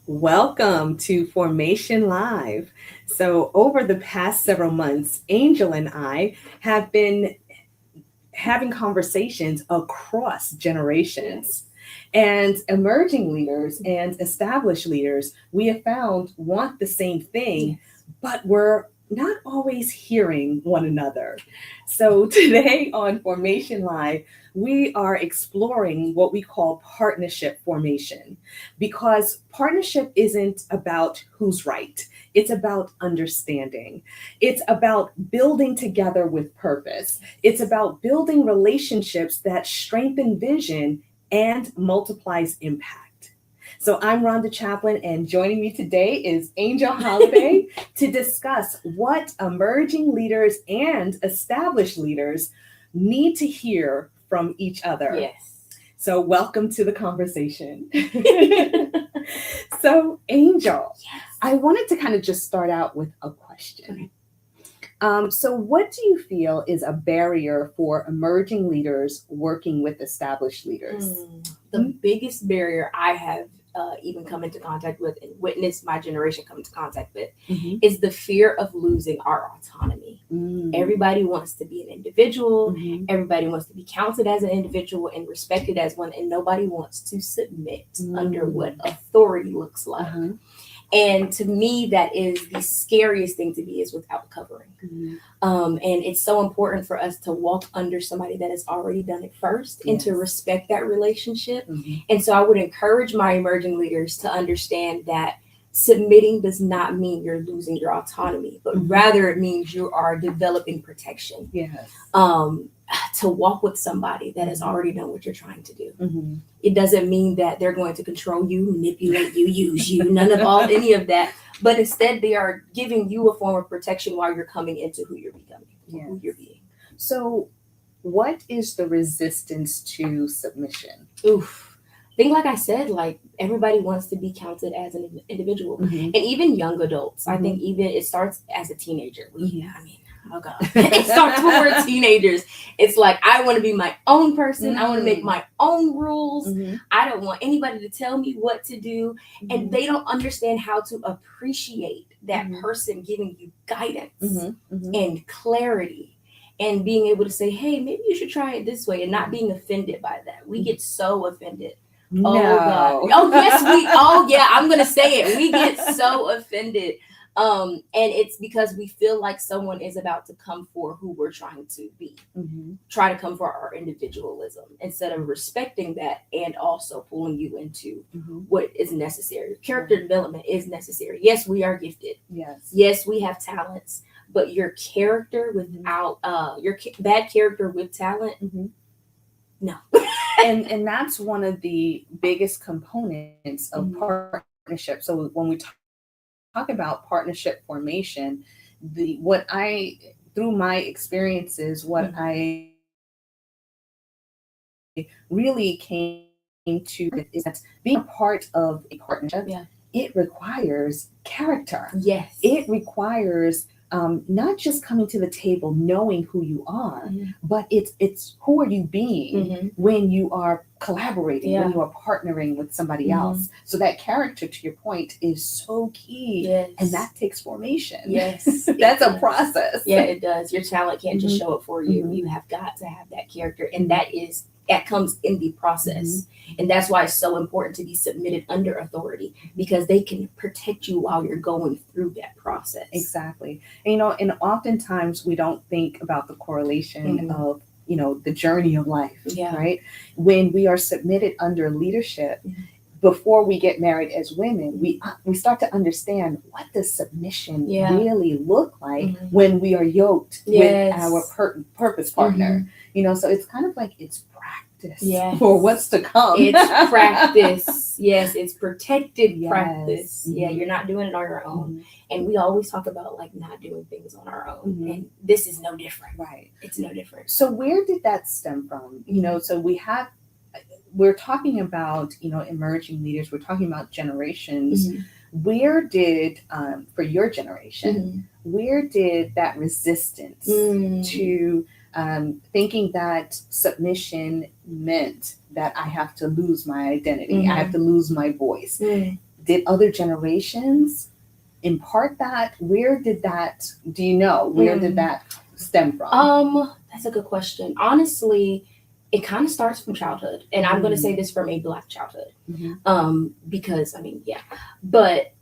Welcome to Formation Live. So, over the past several months, Angel and I have been having conversations across generations. And emerging leaders and established leaders, we have found, want the same thing, but we're not always hearing one another. So today on Formation Live, we are exploring what we call partnership formation because partnership isn't about who's right. It's about understanding. It's about building together with purpose. It's about building relationships that strengthen vision and multiplies impact. So I'm Rhonda Chaplin, and joining me today is Angel Holiday to discuss what emerging leaders and established leaders need to hear from each other. Yes. So welcome to the conversation. So Angel, I wanted to kind of just start out with a question. So what do you feel is a barrier for emerging leaders working with established leaders? The biggest barrier I have even come into contact with and witnessed my generation come into contact with is the fear of losing our autonomy. Everybody wants to be an individual. Everybody wants to be counted as an individual and respected as one, and nobody wants to submit under what authority looks like. And to me, that is the scariest thing to be, is without covering. And it's so important for us to walk under somebody that has already done it first and to respect that relationship. And so I would encourage my emerging leaders to understand that submitting does not mean you're losing your autonomy, but rather it means you are developing protection. To walk with somebody that has already done what you're trying to do. It doesn't mean that they're going to control you, manipulate you, use you, any of that. But instead, they are giving you a form of protection while you're coming into who you're becoming, who you're being. So, what is the resistance to submission? I think, like I said, like everybody wants to be counted as an individual, and even young adults. I think even it starts as a teenager. Oh God. It starts when we're teenagers. It's like, I want to be my own person. I want to make my own rules. I don't want anybody to tell me what to do. And they don't understand how to appreciate that person giving you guidance and clarity and being able to say, hey, maybe you should try it this way, and not being offended by that. We get so offended. No. Oh God. Oh yes, I'm gonna say it. We get so offended. And it's because we feel like someone is about to come for who we're trying to be, try to come for our individualism instead of respecting that and also pulling you into what is necessary. Character development is necessary. Yes, we are gifted. Yes, we have talents, but your character without bad character with talent, no. and that's one of the biggest components of partnership. So when we talk about partnership formation, through my experiences, what I really came to is that being a part of a partnership, it requires character. It requires not just coming to the table knowing who you are, but it's who are you being when you are collaborating, when you are partnering with somebody else. So that character, to your point, is so key, and that takes formation. That's a process. Yeah, it does. Your talent can't just show up for you. You have got to have that character, and that comes in the process. And that's why it's so important to be submitted under authority, because they can protect you while you're going through that process. Exactly. And, and oftentimes we don't think about the correlation of, the journey of life, right? When we are submitted under leadership, before we get married as women, we start to understand, what does submission really look like when we are yoked with our purpose partner. So it's kind of like, it's practice for what's to come. It's practice. Yes, it's protected practice. You're not doing it on your own. And we always talk about like not doing things on our own. And this is no different. Right. It's no different. So where did that stem from? So we're talking about, emerging leaders, we're talking about generations. Where did, for your generation, where did that resistance to thinking that submission meant that I have to lose my identity, I have to lose my voice? did other generations impart that? Where did that, do you know, where did that stem from? That's a good question. Honestly, it kind of starts from childhood, and I'm going to say this from a Black childhood, because but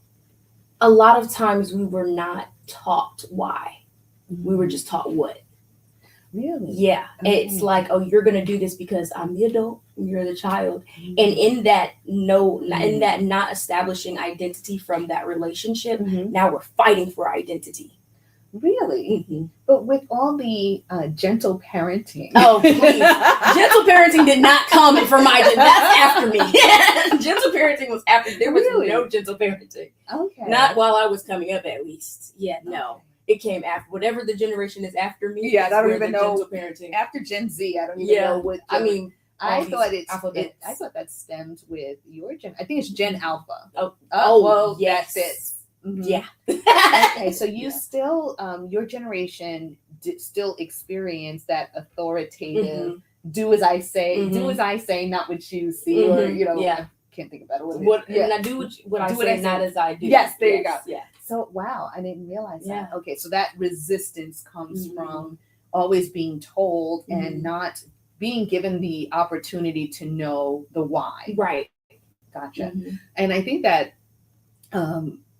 a lot of times we were not taught why. We were just taught what. Really? Yeah. Okay. It's like, oh, you're going to do this because I'm the adult, you're the child. And in that, not establishing identity from that relationship, now we're fighting for identity. Really? But with all the gentle parenting. Oh, please. Gentle parenting did not come from my, that's after me. Gentle parenting was after, there was no gentle parenting. Okay. Not while I was coming up, at least. Yeah, no. It came after, whatever the generation is after me. Yeah, I don't even know. Gentle parenting. After Gen Z, I don't even know what. I mean, I thought that stemmed with your gen. I think it's Gen Alpha. Well, yes. That fits. Yeah. Okay, so you still, your generation still experience that authoritative, do as I say, not what you see, or, I can't think about it. And I do what I say, not as I do. Yes, there you go. Yeah. So, wow, I didn't realize that. Okay, so that resistance comes from always being told and not being given the opportunity to know the why. Right. Gotcha. And I think that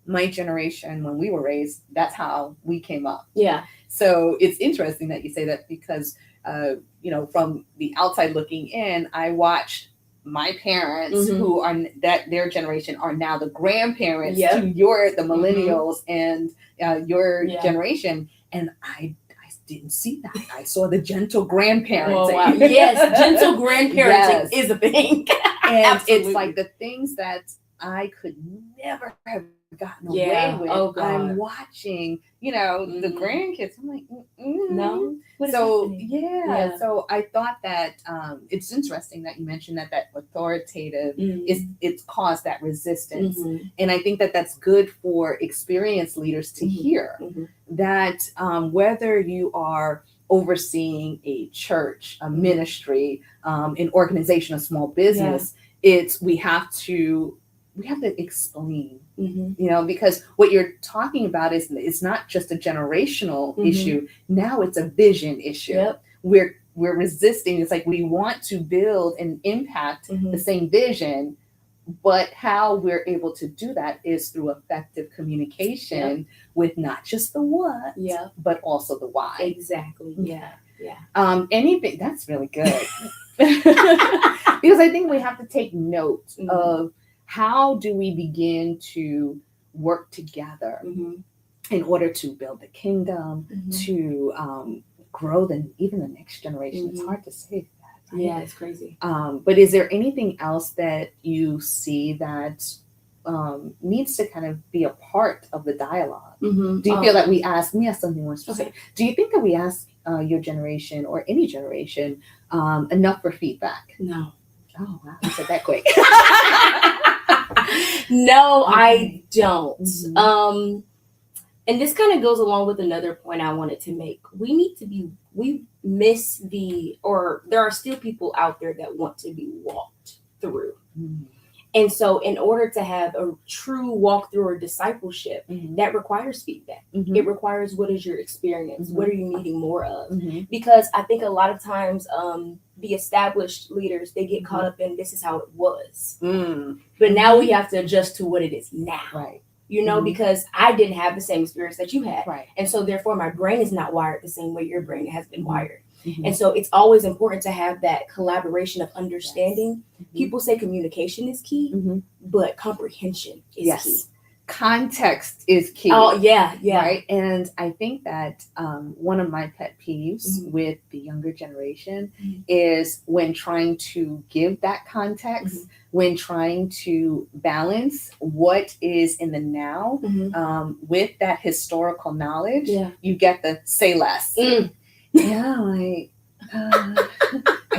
my generation, when we were raised, that's how we came up. Yeah. So it's interesting that you say that because, from the outside looking in, I watched my parents who are their generation are now the grandparents to the millennials and your generation. And I didn't see that. I saw the gentle grandparenting. Oh, wow. Yes, gentle grandparenting is a thing. And it's like the things that I could never have gotten away with. Oh, God. I'm watching, the grandkids. I'm like, no. So so I thought that it's interesting that you mentioned that authoritative it's caused that resistance, and I think that that's good for experienced leaders to hear that whether you are overseeing a church, a ministry, an organization, a small business, we have to explain, because what you're talking about is it's not just a generational issue. Now it's a vision issue. Yep. We're resisting. It's like we want to build and impact the same vision, but how we're able to do that is through effective communication with not just the what, but also the why. Exactly. Yeah. Anything that's really good. Because I think we have to take note of how do we begin to work together in order to build the kingdom, to grow even the next generation. It's hard to say that. Right? Yeah, it's crazy. But is there anything else that you see that needs to kind of be a part of the dialogue? Do you feel that let me ask something more specific. Okay. Do you think that we ask your generation or any generation enough for feedback? No. Oh, wow. You said that quick. No, I don't. And this kind of goes along with another point I wanted to make. We miss there are still people out there that want to be walked through. And so in order to have a true walkthrough or discipleship, that requires feedback. It requires, what is your experience? What are you needing more of? Because I think a lot of times the established leaders, they get caught up in this is how it was. But now we have to adjust to what it is now. Right. Because I didn't have the same experience that you had. Right. And so therefore my brain is not wired the same way your brain has been wired. And so it's always important to have that collaboration of understanding. People say communication is key, but comprehension is key. Context is key. Oh, yeah. Right. And I think that one of my pet peeves with the younger generation is when trying to give that context, when trying to balance what is in the now with that historical knowledge, you get the say less. I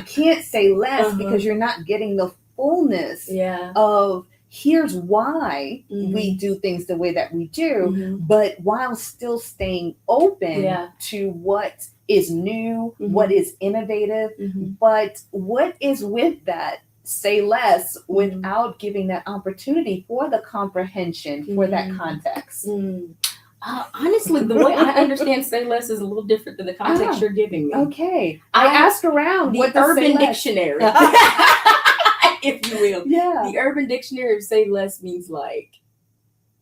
can't say less because you're not getting the fullness of here's why we do things the way that we do, but while still staying open to what is new, what is innovative, but what is with that say less without giving that opportunity for the comprehension for that context. Honestly, the way I understand say less is a little different than the context you're giving me. Okay. I asked around the Urban Dictionary, if you will. Yeah. The Urban Dictionary of say less means like,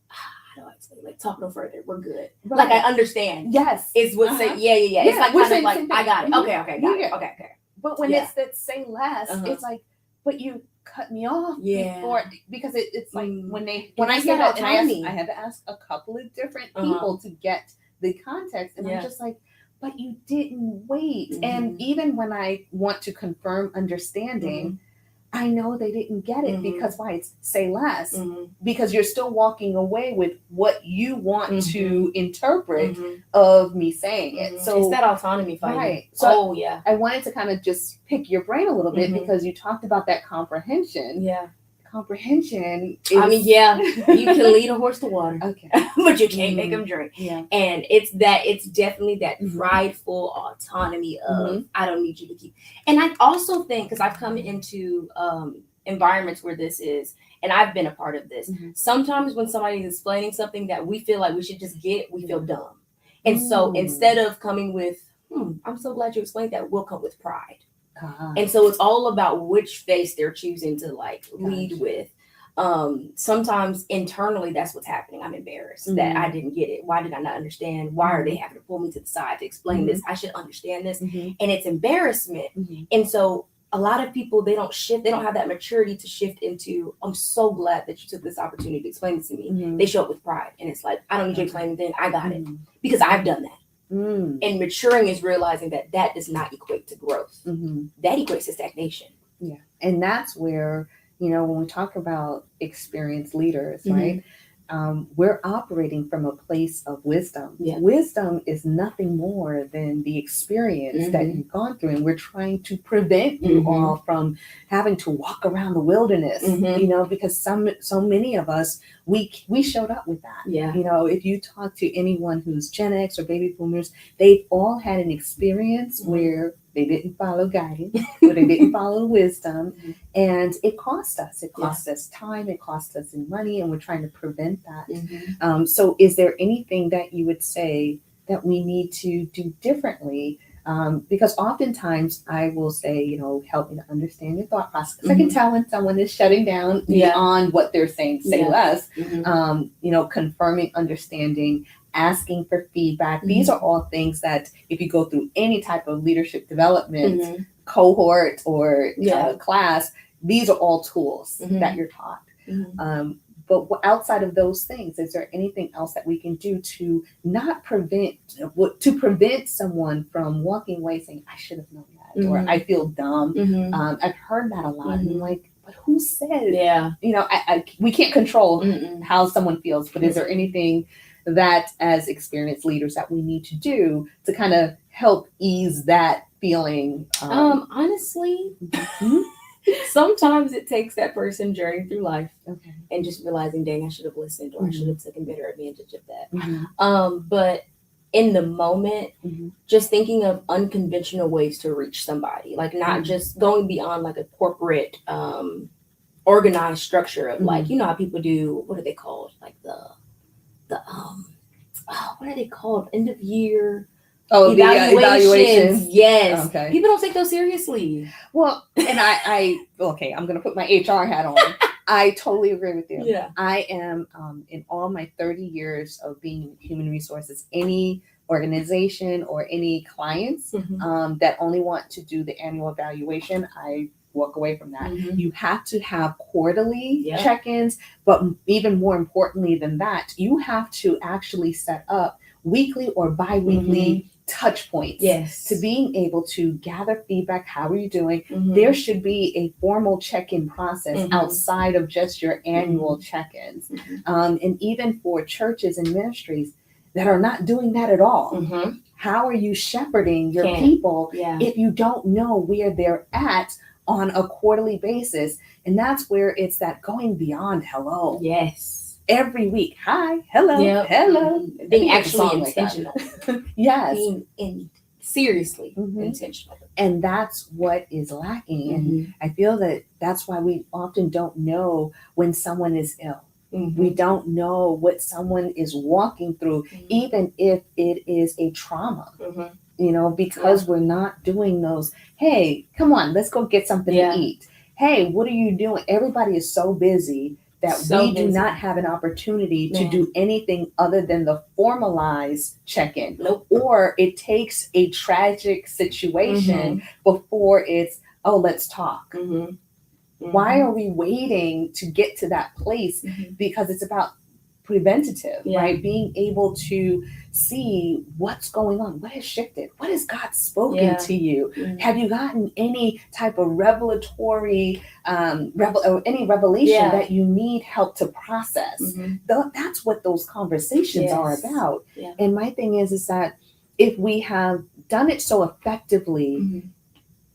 how do I say, like, talk no further, we're good. Right. Like, I understand. Yes. Is what say, yeah. It's like kind of like, I got it. Okay, got it. Okay. But when it's that say less, it's like, but you cut me off before, because it's like when I hear that, and I had to ask a couple of different people to get the context, and I'm just like, but you didn't wait. And even when I want to confirm understanding, I know they didn't get it because why? It's say less, because you're still walking away with what you want to interpret of me saying it. So it's that autonomy fighting. Right. So yeah. I wanted to kind of just pick your brain a little bit because you talked about that comprehension. Yeah. Comprehension is, you can lead a horse to water. Okay. But you can't make him drink. Yeah. And it's definitely that prideful autonomy of I don't need you to keep. And I also think, because I've come into environments where this is, and I've been a part of this, sometimes when somebody is explaining something that we feel like we should just get, we feel dumb. And so instead of coming with, I'm so glad you explained that, we'll come with pride. And so it's all about which face they're choosing to like lead with. Sometimes internally, that's what's happening. I'm embarrassed that I didn't get it. Why did I not understand? Why are they having to pull me to the side to explain this? I should understand this. And it's embarrassment. And so a lot of people, they don't shift. They don't have that maturity to shift into, I'm so glad that you took this opportunity to explain this to me. They show up with pride. And it's like, I don't need you to explain anything. I got it. Because I've done that. And maturing is realizing that does not equate to growth. That equates to stagnation. Yeah. And that's where, when we talk about experienced leaders, right? We're operating from a place of wisdom. Yeah. Wisdom is nothing more than the experience that you've gone through. And we're trying to prevent you all from having to walk around the wilderness, because so many of us, we showed up with that. Yeah. If you talk to anyone who's Gen X or baby boomers, they've all had an experience where they didn't follow guidance, or they didn't follow wisdom, and it cost us. It cost us time. It cost us in money, and we're trying to prevent that. So, is there anything that you would say that we need to do differently? Because oftentimes I will say, help me to understand your thought process. Because I can tell when someone is shutting down beyond what they're saying. Say less. Confirming understanding. Asking for feedback. These are all things that if you go through any type of leadership development cohort or class, these are all tools that you're taught. But outside of those things, is there anything else that we can do to not prevent someone from walking away saying, I should have known that, or I feel dumb. I've heard that a lot. And I'm like, but who said? Yeah. We can't control how someone feels, but is there anything that as experienced leaders that we need to do to kind of help ease that feeling? Honestly, sometimes it takes that person journeying through life and just realizing, dang, I should have listened, or I should have taken better advantage of that. But in the moment, just thinking of unconventional ways to reach somebody, like not just going beyond like a corporate organized structure of like, how people do, what are they called? Like what are they called? End of year evaluations. Yes. Okay. People don't take those seriously. Well, and I'm going to put my HR hat on. I totally agree with you. Yeah. I am in all my 30 years of being in human resources, any organization or any clients that only want to do the annual evaluation, I walk away from that. You have to have quarterly check-ins, but even more importantly than that, you have to actually set up weekly or bi-weekly touch points to being able to gather feedback. How are you doing? There should be a formal check-in process outside of just your annual check-ins. And even for churches and ministries that are not doing that at all, how are you shepherding your people if you don't know where they're at on a quarterly basis? And that's where it's that going beyond hello. Yes. Every week. Hi, hello, hello. Being actually intentional. Yes. Being seriously Mhm. intentional. And that's what is lacking. And Mhm. I feel that that's why we often don't know when someone is ill. Mhm. We don't know what someone is walking through, Mhm. even if it is a trauma, Mhm. because we're not doing those. Hey, come on, let's go get something to eat. Hey, what are you doing? Everybody is so busy that we do not have an opportunity to do anything other than the formalized check-in. Nope. Or it takes a tragic situation before it's, oh, let's talk. Mhm. Why are we waiting to get to that place? Because it's about preventative, right? Being able to see what's going on, what has shifted, what has God spoken to you? Have you gotten any type of revelatory, or any revelation that you need help to process? That's what those conversations are about. And my thing is that if we have done it so effectively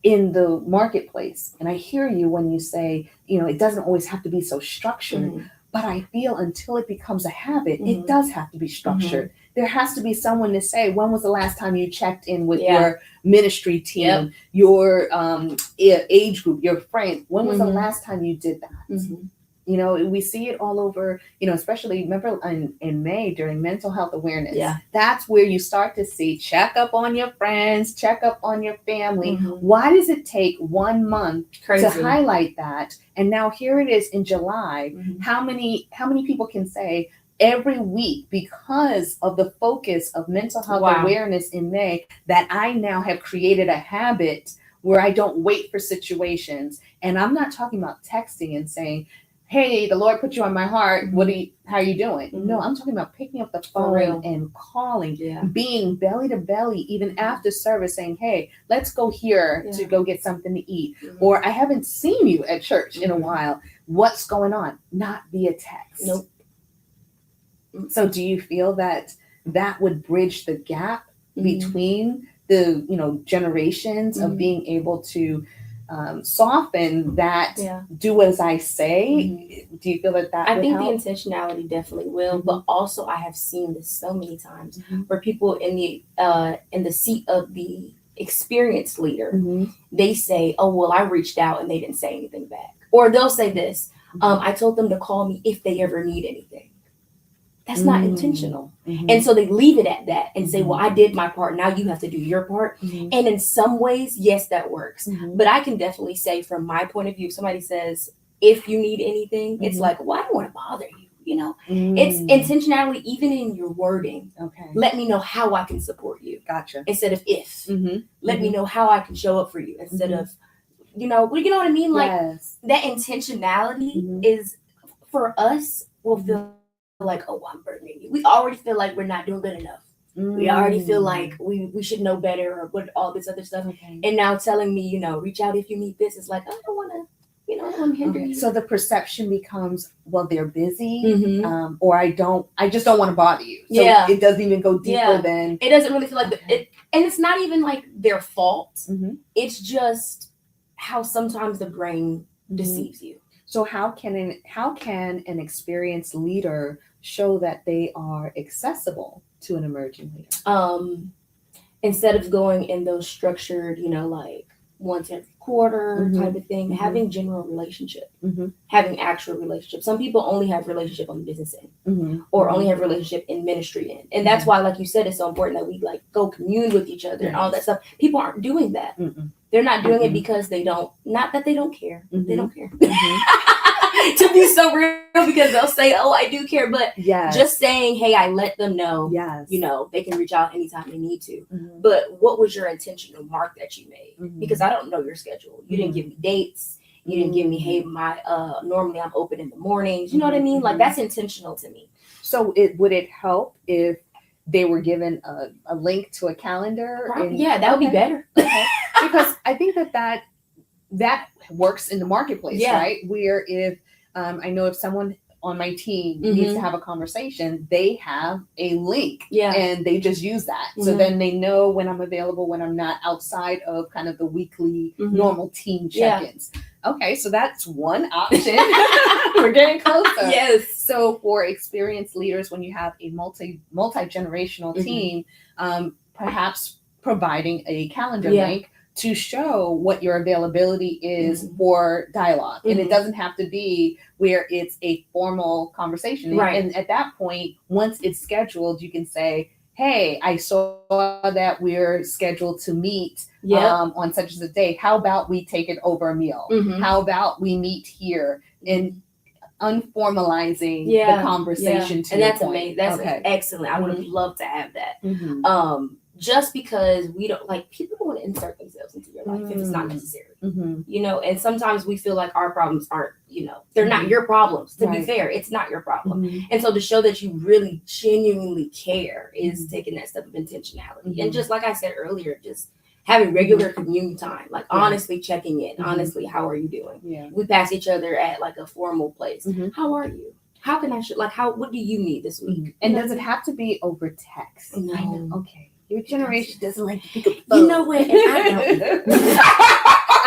in the marketplace, and I hear you when you say, it doesn't always have to be so structured, but I feel until it becomes a habit, it does have to be structured. There has to be someone to say, when was the last time you checked in with your ministry team, your age group, your friend? When was the last time you did that? We see it all over, especially remember in May during mental health awareness. That's where you start to see check up on your friends, check up on your family. Why does it take 1 month to highlight that? And now here it is in July. How many people can say every week, because of the focus of mental health awareness in May, that I now have created a habit where I don't wait for situations? And I'm not talking about texting and saying, hey, the Lord put you on my heart. How are you doing? No, I'm talking about picking up the phone and calling, being belly to belly, even after service, saying, hey, let's go here to go get something to eat. Or I haven't seen you at church in a while. What's going on? Not via text. Nope. So do you feel that would bridge the gap between the generations of being able to soften that, do as I say? Do you feel that I think help? the intentionality definitely will, but also I have seen this so many times where people in the seat of the experienced leader, they say, oh, well, I reached out and they didn't say anything back. Or they'll say this, I told them to call me if they ever need anything. That's not intentional. And so they leave it at that and say, well, I did my part. Now you have to do your part. And in some ways, yes, that works. But I can definitely say from my point of view, if somebody says, if you need anything, it's like, well, I don't want to bother you. It's intentionality, even in your wording. Okay. Let me know how I can support you. Gotcha. Instead of if. Let me know how I can show up for you. Instead of, you know what I mean? Like that intentionality is, for us, will feel like, oh, I'm burdening you. We already feel like we're not doing good enough. We already feel like we should know better, or what, all this other stuff. And now telling me, reach out if you need this, is like, I don't want to, I don't want to hinder you. So the perception becomes, well, they're busy, or I just don't want to bother you. So it doesn't even go deeper than. It doesn't really feel like it, and it's not even like their fault. It's just how sometimes the brain deceives you. So how can an experienced leader show that they are accessible to an emerging leader? Instead of going in those structured, like once every quarter type of thing, having general relationship, having actual relationship. Some people only have relationship on the business end, or only have relationship in ministry end. And that's why, like you said, it's so important that we like go commune with each other and all that stuff. People aren't doing that. They're not doing it because they don't, not that they don't care. They don't care. To be so real, because they'll say, oh, I do care. But just saying, hey, I let them know, they can reach out anytime they need to. But what was your intentional mark that you made? Because I don't know your schedule. You didn't give me dates. You didn't give me, hey, my normally I'm open in the mornings. You know what I mean? Like, that's intentional to me. So would it help if they were given a link to a calendar? That would be better. Because I think that works in the marketplace, right? Where if I know if someone on my team needs to have a conversation, they have a link and they just use that. So then they know when I'm available, when I'm not, outside of kind of the weekly normal team check-ins. Okay, so that's one option. We're getting closer. Yes. So for experienced leaders, when you have a multi-generational team, perhaps providing a calendar Yeah. link to show what your availability is Mhm. for dialogue. And it Mhm. doesn't have to be where it's a formal conversation. Right. And at that point, once it's scheduled, you can say, hey, I saw that we're scheduled to meet Yeah. on such as a day. How about we take it over a meal? Mhm. How about we meet here? And unformalizing Yeah. the conversation to And your that's point. amazing. That's Okay. excellent. I would have Mhm. loved to have that. Mhm. Just because we don't like people don't want to insert themselves into your life if it's not Mm. necessary. Mhm. You know, and sometimes we feel like our problems aren't, they're not Mhm. your problems. To be Right. fair, it's not your problem. Mhm. And so to show that you really genuinely care is Mhm. taking that step of intentionality. Mhm. And just like I said earlier, just having regular commune time, like Yeah. honestly checking in. Mhm. Honestly, how are you doing? Yeah. We pass each other at like a formal place. Mhm. How are you? How can I what do you need this week? And does it have to be over text? No. I know. Okay. Your generation doesn't like to pick up the You phone. know what? And I don't.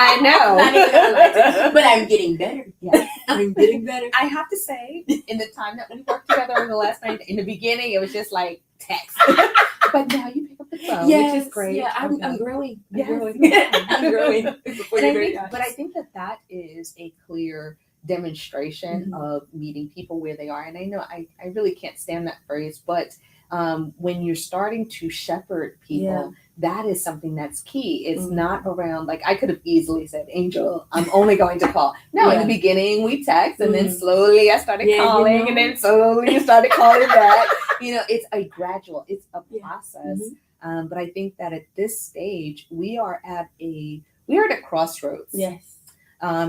I know. Not even gonna lie to you, but I'm getting better. Yeah. I'm getting better. I have to say, in the time that we worked together over the last night, in the beginning, it was just like text. But now you pick up the phone, which is great. Yeah, I'm Okay. growing. I'm Yes. growing. I'm growing. Before And your I very think, eyes. but I think that is a clear demonstration Mhm. of meeting people where they are. And I know I really can't stand that phrase, but when you're starting to shepherd people, Yeah. that is something that's key. It's Mhm. not around, like I could have easily said, Angel, I'm only going to call. No, in Yeah. the beginning we text and then Mhm. slowly I started Yeah, calling and then slowly you started calling back. It's a gradual, it's a Yeah. process. Mhm. But I think that at this stage, we are at a crossroads. Yes.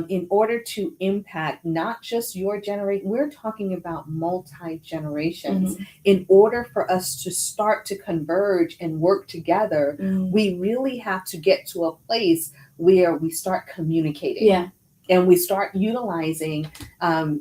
In order to impact not just your generation, we're talking about multi-generations. Mhm. In order for us to start to converge and work together, Mhm. we really have to get to a place where we start communicating. Yeah. And we start utilizing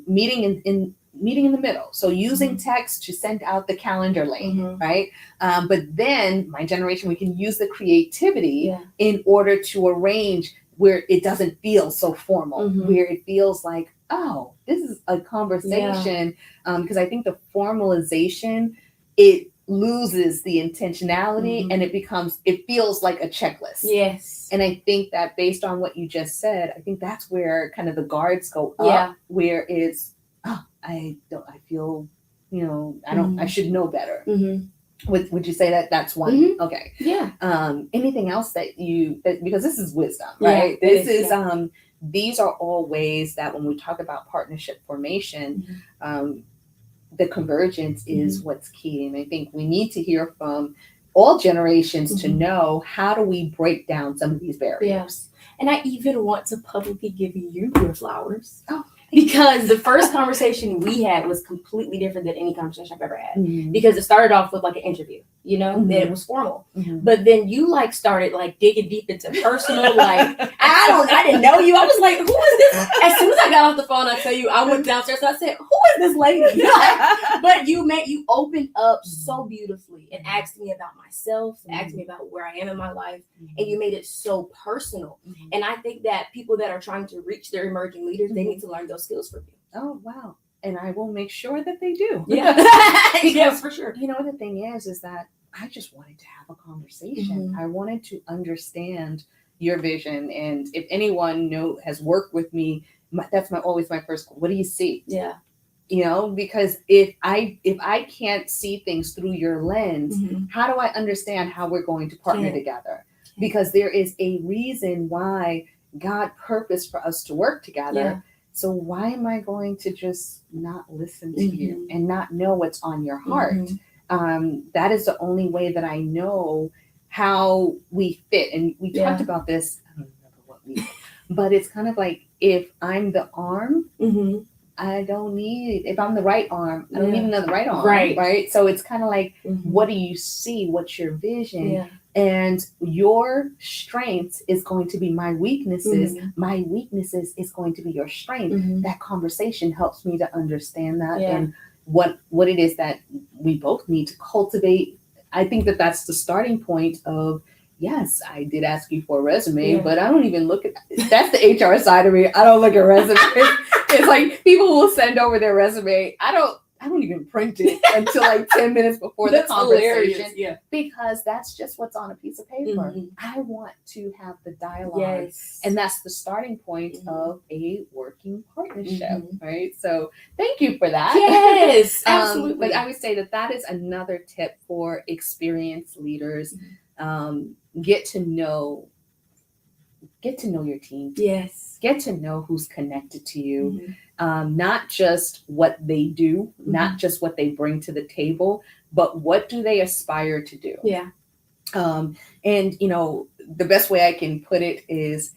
meeting in the middle. So using text to send out the calendar link, Mhm. right? But then my generation, we can use the creativity Yeah. in order to arrange where it doesn't feel so formal, Mhm. where it feels like, oh, this is a conversation. Because I think the formalization, it loses the intentionality and it feels like a checklist. Yes. And I think that based on what you just said, I think that's where kind of the guards go up, Yeah. where it's, I feel, I should know better. Mhm. Would you say that that's one? Mhm. Okay. Yeah. Anything else because this is wisdom, Yeah, right? it This is, is, these are all ways that when we talk about partnership formation, the convergence is what's key. And I think we need to hear from all generations to know, how do we break down some of these barriers? And I even want to publicly give you your flowers. Oh. Because the first conversation we had was completely different than any conversation I've ever had. Mhm. Because it started off with like an interview, Mhm. then it was formal. Mhm. But then you like started like digging deep into personal, like, I didn't know you. I was like, who is this? As soon as I got off the phone, I tell you, I went downstairs and I said, who is this lady? But you opened up so beautifully and asked me about myself, asked me about where I am in my life, and you made it so personal. And I think that people that are trying to reach their emerging leaders, they need to learn those skills from you. Oh, wow. And I will make sure that they do. Yeah. Because, yeah, for sure. The thing is that I just wanted to have a conversation. I wanted to understand your vision. And if anyone has worked with me, that's always my first, what do you see? Yeah. Because if I can't see things through your lens, how do I understand how we're going to partner together? Because there is a reason why God purposed for us to work together. Yeah. So why am I going to just not listen to you and not know what's on your heart? That is the only way that I know how we fit. And we talked about this, I don't remember what we did, but it's kind of like, if I'm the arm, I don't need, if I'm the right arm, I don't need another right arm. Right. So it's kind of like, what do you see? What's your vision? Yeah. And your strengths is going to be my weaknesses. My weaknesses is going to be your strength. That conversation helps me to understand that and what it is that we both need to cultivate. I think that that's the starting point of, yes, I did ask you for a resume, but I don't even look at, that's the HR side of me. I don't look at resumes. It's like people will send over their resume. I don't even print it until like 10 minutes before the That's conversation. hilarious. Yeah. Because that's just what's on a piece of paper. Mhm. I want to have the dialogue. Yes. And that's the starting point Mhm. of a working partnership, Mhm. right? So thank you for that. Yes, absolutely. But I would say that is another tip for experienced leaders. Get to know your team. Yes. Get to know who's connected to you. Mhm. Not just what they do, not just what they bring to the table, but what do they aspire to do? Yeah. And the best way I can put it is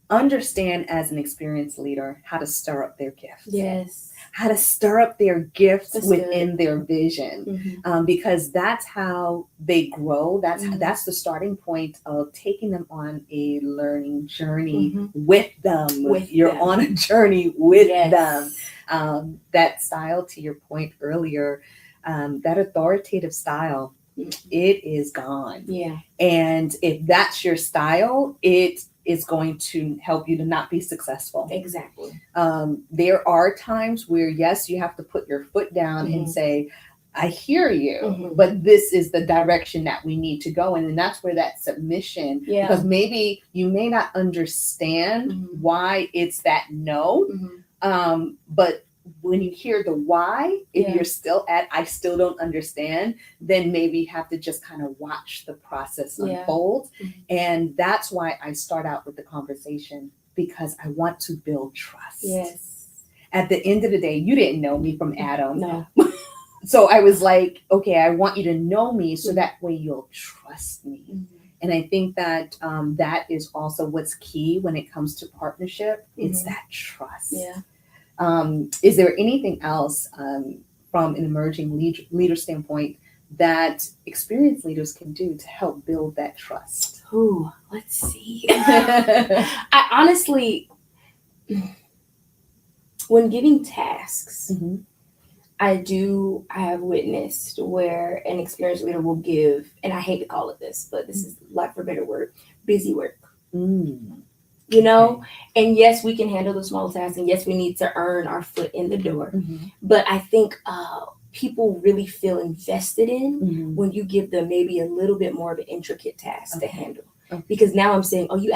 understand as an experienced leader how to stir up their gifts. Yes. How to stir up their gifts That's within good. their vision, because that's how they grow. That's the starting point of taking them on a learning journey with them. You're on a journey with them. That style, to your point earlier, that authoritative style, it is gone. Yeah. And if that's your style, it is going to help you to not be successful. Exactly. There are times where, yes, you have to put your foot down and say, I hear you, but this is the direction that we need to go in. And that's where that submission, because maybe you may not understand why it's that no, but when you hear the why, if you're still at, I still don't understand, then maybe you have to just kind of watch the process unfold. And that's why I start out with the conversation, because I want to build trust. Yes. At the end of the day, you didn't know me from Adam. No. So I was like, okay, I want you to know me so that way you'll trust me. And I think that that is also what's key when it comes to partnership. It's that trust. Yeah. Is there anything else from an emerging leader standpoint that experienced leaders can do to help build that trust? Ooh, let's see. I honestly, when giving tasks, I have witnessed where an experienced leader will give, and I hate to call it this, but this is, lack for a better word, busy work. And yes, we can handle the small tasks, and yes, we need to earn our foot in the door. But I think people really feel invested in when you give them maybe a little bit more of an intricate task to handle. Because now I'm saying, oh, you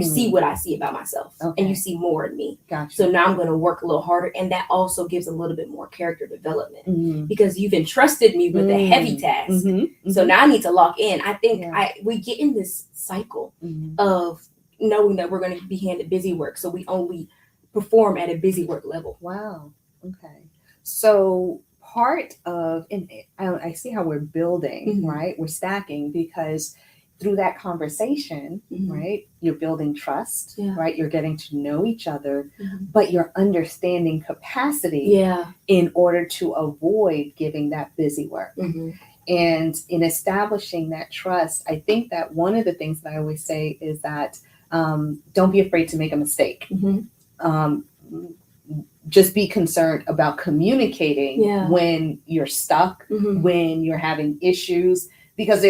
see what I see about myself, and you see more in me. Gotcha. So now I'm going to work a little harder, and that also gives a little bit more character development because you've entrusted me with a heavy task. So now I need to lock in. I think we get in this cycle of knowing that we're going to be handed busy work, so we only perform at a busy work level. Wow. Okay. So part of, and I see how we're building, right? We're stacking, because through that conversation, right, you're building trust, right? You're getting to know each other, but you're understanding capacity in order to avoid giving that busy work. And in establishing that trust, I think that one of the things that I always say is that don't be afraid to make a mistake. Just be concerned about communicating when you're stuck, when you're having issues. Because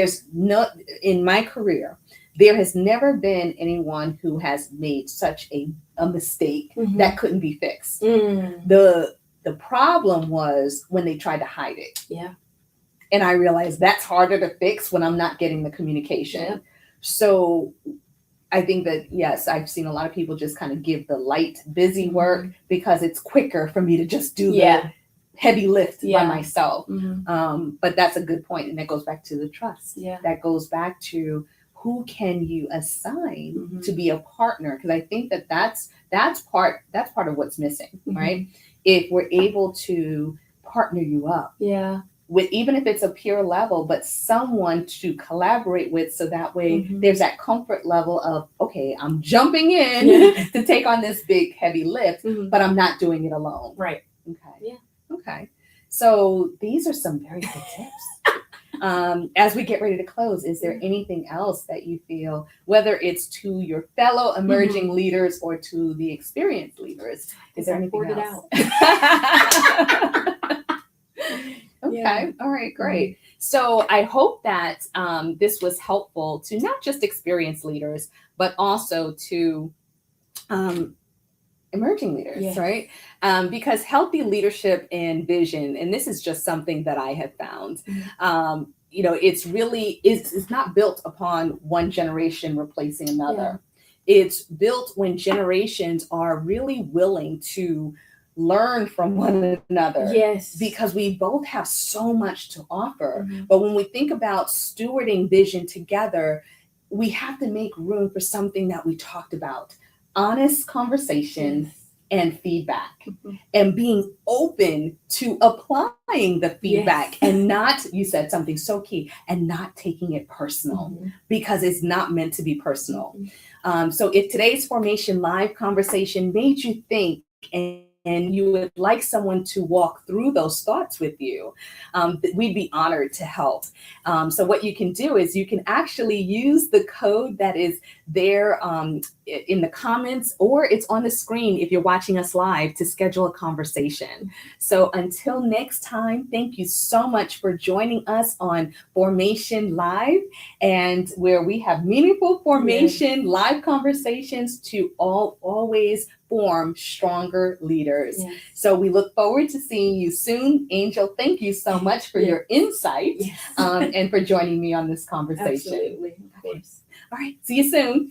in my career, there has never been anyone who has made such a mistake that couldn't be fixed. The problem was when they tried to hide it. And I realized that's harder to fix when I'm not getting the communication. So I think that, yes, I've seen a lot of people just kind of give the light, busy work because it's quicker for me to just do the heavy lift by myself. But that's a good point. And that goes back to the trust. That goes back to who can you assign to be a partner? Because I think that that's part of what's missing, right? If we're able to partner you up. With, even if it's a peer level, but someone to collaborate with, so that way there's that comfort level of, okay, I'm jumping in to take on this big heavy lift, but I'm not doing it alone. Right. Okay. Okay. So these are some very good tips. As we get ready to close, is there anything else that you feel, whether it's to your fellow emerging leaders or to the experienced leaders, is there anything else? Okay. All right, great. So I hope that this was helpful to not just experienced leaders, but also to emerging leaders, Yes. right? Because healthy leadership and vision, and this is just something that I have found, it's not built upon one generation replacing another. It's built when generations are really willing to learn from one another. Yes. Because we both have so much to offer. Mhm. But when we think about stewarding vision together, we have to make room for something that we talked about: honest conversation and feedback, and being open to applying the feedback, and not, you said something so key, and not taking it personal, because it's not meant to be personal. So if today's Formation Live conversation made you think, and you would like someone to walk through those thoughts with you, we'd be honored to help. So what you can do is you can actually use the code that is there in the comments, or it's on the screen if you're watching us live, to schedule a conversation. So until next time, thank you so much for joining us on Formation Live, and where we have meaningful formation live conversations to always form stronger leaders. So we look forward to seeing you soon. Angel, thank you so much for your insight and for joining me on this conversation. Absolutely. Of course. All right, see you soon.